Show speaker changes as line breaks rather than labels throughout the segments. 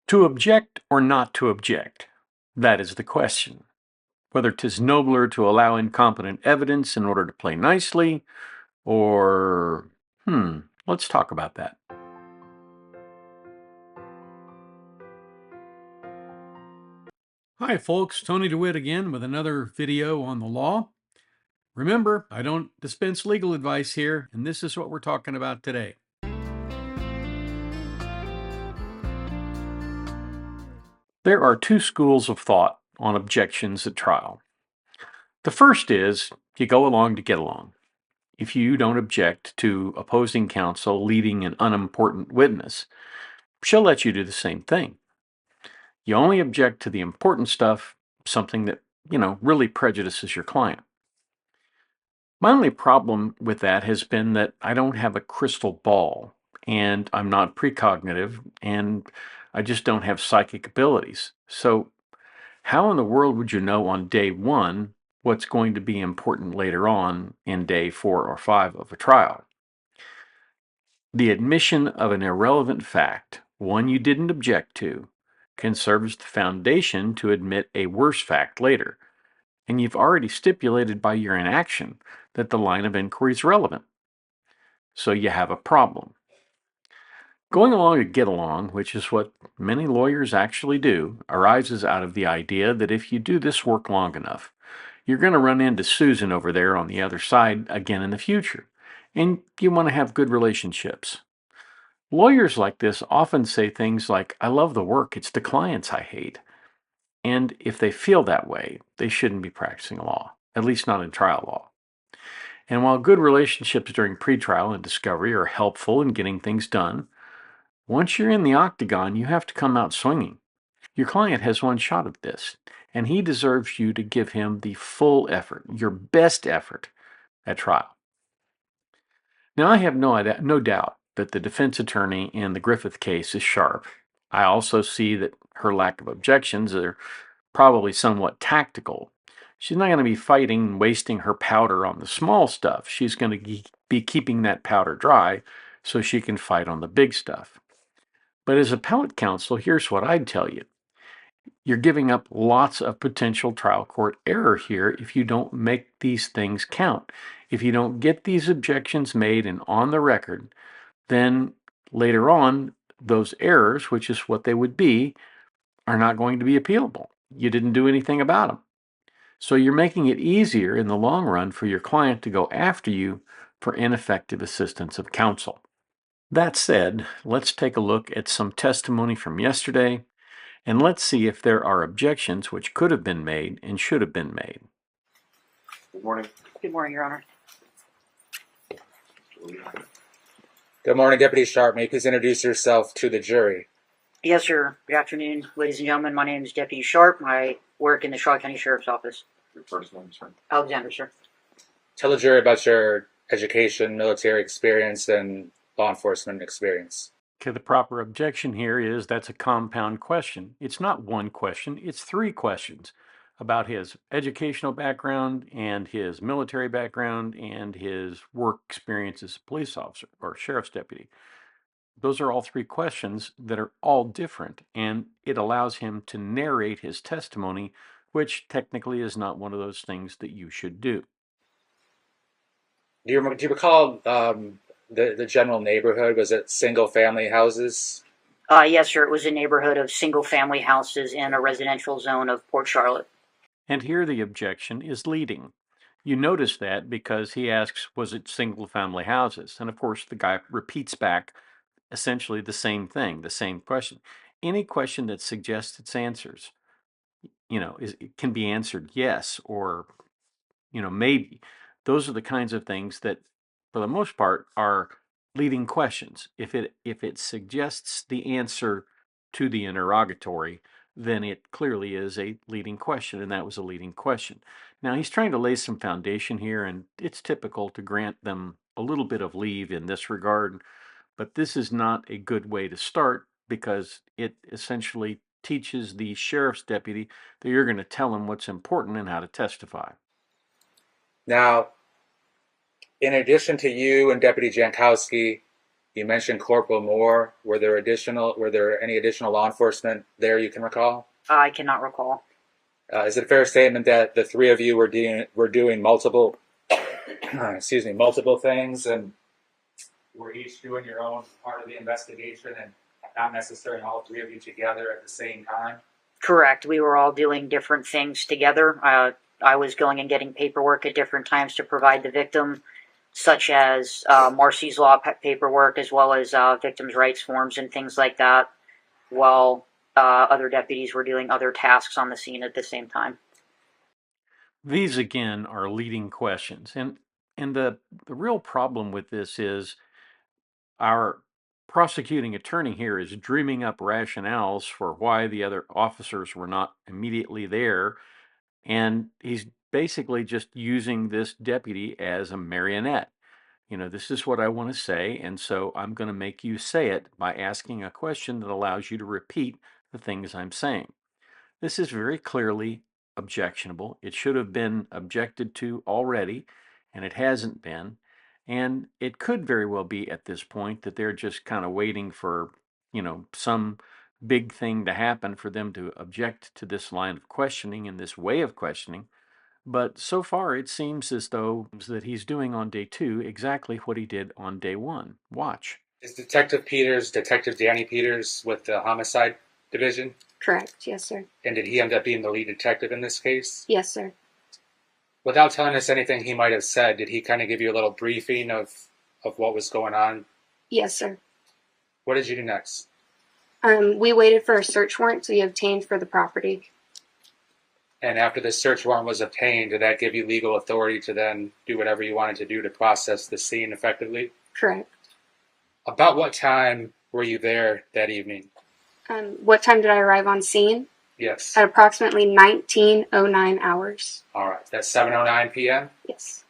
To object or not to object? That is the question. Whether 'tis nobler to allow incompetent evidence in order to play nicely, or, let's talk about that. Hi folks, Tony DeWitt again with another video on the law. Remember, I don't dispense legal advice here, and this is what we're talking about today. There are two schools of thought on objections at trial. The first is you go along to get along. If you don't object to opposing counsel leading an unimportant witness, she'll let you do the same thing. You only object to the important stuff, something that, really prejudices your client. My only problem with that has been that I don't have a crystal ball, and I'm not precognitive, and I just don't have psychic abilities. So, how in the world would you know on day one what's going to be important later on in day 4 or 5 of a trial? The admission of an irrelevant fact, one you didn't object to, can serve as the foundation to admit a worse fact later, and you've already stipulated by your inaction that the line of inquiry is relevant. So you have a problem. Going along to get along, which is what many lawyers actually do, arises out of the idea that if you do this work long enough, you're going to run into Susan over there on the other side again in the future, and you want to have good relationships. Lawyers like this often say things like, I love the work, it's the clients I hate. And if they feel that way, they shouldn't be practicing law, at least not in trial law. And while good relationships during pretrial and discovery are helpful in getting things done, once you're in the octagon, you have to come out swinging. Your client has one shot at this, and he deserves you to give him the full effort, your best effort at trial. Now, I have no doubt that the defense attorney in the Griffith case is sharp. I also see that her lack of objections are probably somewhat tactical. She's not going to be fighting and wasting her powder on the small stuff. She's going to be keeping that powder dry so she can fight on the big stuff. But as appellate counsel, here's what I'd tell you. You're giving up lots of potential trial court error here if you don't make these things count. If you don't get these objections made and on the record, then later on, those errors, which is what they would be, are not going to be appealable. You didn't do anything about them. So you're making it easier in the long run for your client to go after you for ineffective assistance of counsel. That said, let's take a look at some testimony from yesterday, and let's see if there are objections which could have been made and should have been made.
Good morning.
Good morning, Your Honor.
Good morning, Deputy Sharp. May you please introduce yourself to the jury?
Yes, sir. Good afternoon, ladies and gentlemen. My name is Deputy Sharp. I work in the Shaw County Sheriff's Office.
Your first name, sir?
Alexander, sir.
Tell the jury about your education, military experience, and law enforcement experience.
Okay, the proper objection here is that's a compound question. It's not one question, it's 3 questions about his educational background and his military background and his work experience as a police officer or sheriff's deputy. Those are all 3 questions that are all different, and it allows him to narrate his testimony, which technically is not one of those things that you should do.
Do you recall the general neighborhood? Was it single-family houses?
Yes, sir. It was a neighborhood of single-family houses in a residential zone of Port Charlotte.
And here the objection is leading. You notice that because he asks, was it single-family houses? And of course, the guy repeats back essentially the same thing, the same question. Any question that suggests its answers, it can be answered yes or, maybe. Those are the kinds of things that, for the most part, are leading questions. If it suggests the answer to the interrogatory, then it clearly is a leading question, and that was a leading question. Now, he's trying to lay some foundation here, and it's typical to grant them a little bit of leave in this regard, but this is not a good way to start because it essentially teaches the sheriff's deputy that you're going to tell him what's important and how to testify.
Now, in addition to you and Deputy Jankowski, You mentioned Corporal Moore. Were there any additional law enforcement there you can recall?
I cannot recall.
Is it a fair statement that the three of you were doing multiple, excuse me, multiple things, and were each doing your own part of the investigation, and not necessarily all three of you together at the same time?
Correct. We were all doing different things together. I was going and getting paperwork at different times to provide the victim, such as Marcy's Law paperwork, as well as victims' rights forms and things like that, while other deputies were doing other tasks on the scene at the same time.
These again are leading questions, and the real problem with this is our prosecuting attorney here is dreaming up rationales for why the other officers were not immediately there, and he's basically just using this deputy as a marionette. You know, this is what I want to say, and so I'm going to make you say it by asking a question that allows you to repeat the things I'm saying. This is very clearly objectionable. It should have been objected to already, and it hasn't been. And it could very well be at this point that they're just kind of waiting for, some big thing to happen for them to object to this line of questioning and this way of questioning. But so far, it seems as though that he's doing on day two exactly what he did on day one. Watch.
Is Detective Peters Detective Danny Peters with the Homicide Division?
Correct. Yes, sir.
And did he end up being the lead detective in this case?
Yes, sir.
Without telling us anything he might have said, did he kind of give you a little briefing of what was going on?
Yes, sir.
What did you do next?
We waited for a search warrant to be obtained for the property.
And after the search warrant was obtained, did that give you legal authority to then do whatever you wanted to do to process the scene effectively?
Correct.
About what time were you there that evening?
What time did I arrive on scene?
Yes.
At approximately 19:09 hours.
All right. That's 7:09 p.m.?
Yes.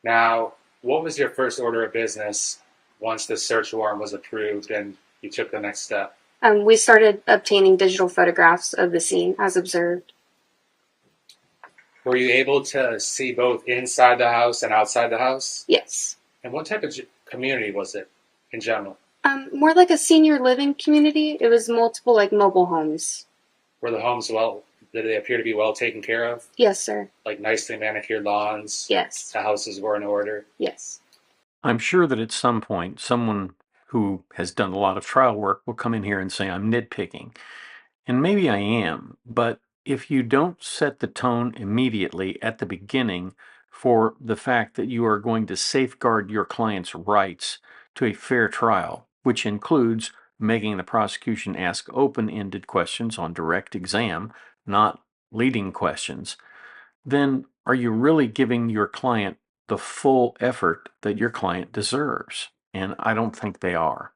Now, what was your first order of business once the search warrant was approved and you took the next step?
We started obtaining digital photographs of the scene as observed.
Were you able to see both inside the house and outside the house?
Yes.
And what type of community was it in general?
More like a senior living community. It was multiple, mobile homes.
Were the homes did they appear to be well taken care of?
Yes, sir.
Like nicely manicured lawns?
Yes.
The houses were in order?
Yes.
I'm sure that at some point, someone who has done a lot of trial work will come in here and say, I'm nitpicking. And maybe I am, but if you don't set the tone immediately at the beginning for the fact that you are going to safeguard your client's rights to a fair trial, which includes making the prosecution ask open-ended questions on direct exam, not leading questions, then are you really giving your client the full effort that your client deserves? And I don't think they are.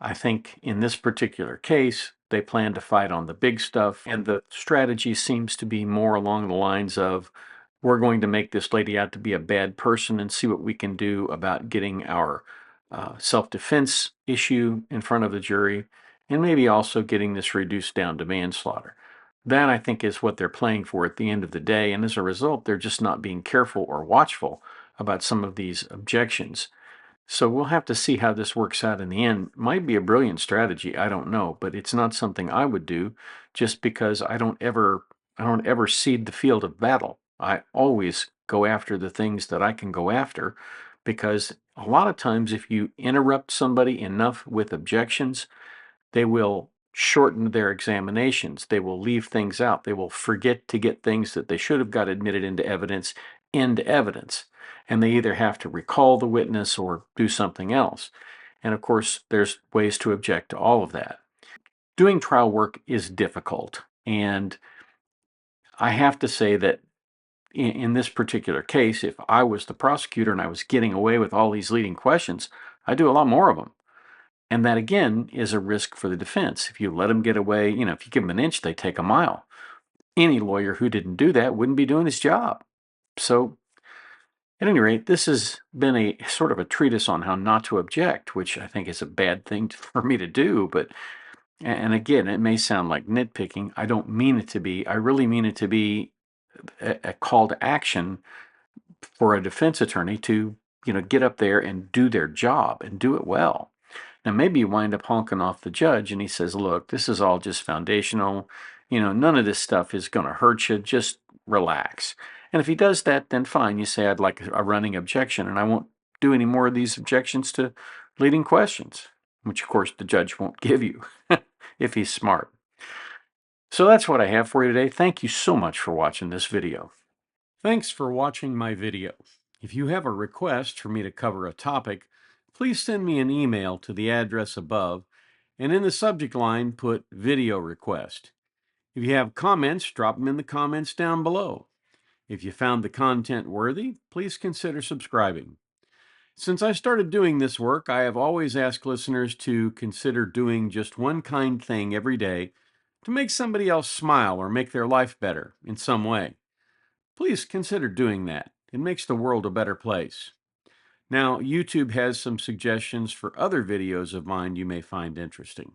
I think in this particular case, they plan to fight on the big stuff, and the strategy seems to be more along the lines of we're going to make this lady out to be a bad person and see what we can do about getting our self-defense issue in front of the jury, and maybe also getting this reduced down to manslaughter. That, I think, is what they're playing for at the end of the day, and as a result, they're just not being careful or watchful about some of these objections. So we'll have to see how this works out in the end. Might be a brilliant strategy, I don't know, but it's not something I would do just because I don't ever cede the field of battle. I always go after the things that I can go after because a lot of times if you interrupt somebody enough with objections, they will shorten their examinations. They will leave things out. They will forget to get things that they should have got admitted into evidence into evidence. And they either have to recall the witness or do something else. And of course, there's ways to object to all of that. Doing trial work is difficult. And I have to say that in this particular case, if I was the prosecutor and I was getting away with all these leading questions, I'd do a lot more of them. And that, again, is a risk for the defense. If you let them get away, if you give them an inch, they take a mile. Any lawyer who didn't do that wouldn't be doing his job. So, at any rate, this has been a sort of a treatise on how not to object, which I think is a bad thing for me to do. But, and again, it may sound like nitpicking. I don't mean it to be. I really mean it to be a call to action for a defense attorney to get up there and do their job and do it well. Now, maybe you wind up honking off the judge and he says, look, this is all just foundational. None of this stuff is going to hurt you. Just relax. And if he does that, then fine. You say, I'd like a running objection, and I won't do any more of these objections to leading questions, which of course the judge won't give you if he's smart. So that's what I have for you today. Thank you so much for watching this video. Thanks for watching my video. If you have a request for me to cover a topic, please send me an email to the address above, and in the subject line put video request. If you have comments, drop them in the comments down below. If you found the content worthy, please consider subscribing. Since I started doing this work, I have always asked listeners to consider doing just one kind thing every day to make somebody else smile or make their life better in some way. Please consider doing that. It makes the world a better place. Now, YouTube has some suggestions for other videos of mine you may find interesting.